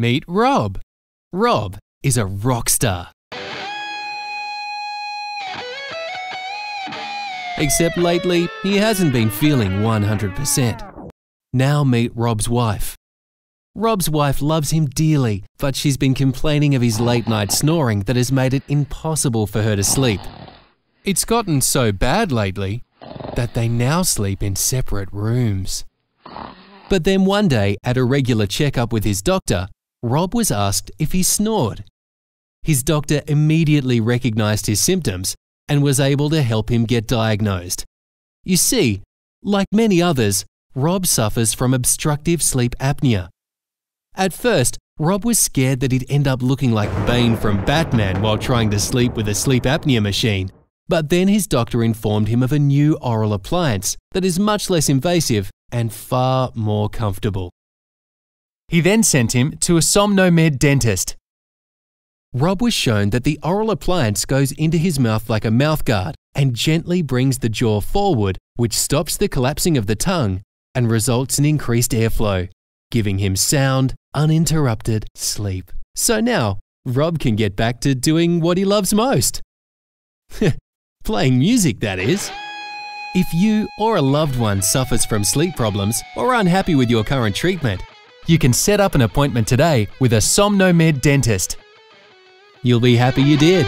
Meet Rob. Rob is a rock star. Except lately, he hasn't been feeling 100%. Now meet Rob's wife. Rob's wife loves him dearly, but she's been complaining of his late-night snoring that has made it impossible for her to sleep. It's gotten so bad lately that they now sleep in separate rooms. But then one day, at a regular checkup with his doctor, Rob was asked if he snored. His doctor immediately recognized his symptoms and was able to help him get diagnosed. You see, like many others, Rob suffers from obstructive sleep apnea. At first, Rob was scared that he'd end up looking like Bane from Batman while trying to sleep with a sleep apnea machine. But then his doctor informed him of a new oral appliance that is much less invasive and far more comfortable. He then sent him to a somnomed dentist. Rob was shown that the oral appliance goes into his mouth like a mouthguard and gently brings the jaw forward, which stops the collapsing of the tongue and results in increased airflow, giving him sound, uninterrupted sleep. So now, Rob can get back to doing what he loves most. Playing music, that is. If you or a loved one suffers from sleep problems or are unhappy with your current treatment, you can set up an appointment today with a somnomed dentist. You'll be happy you did.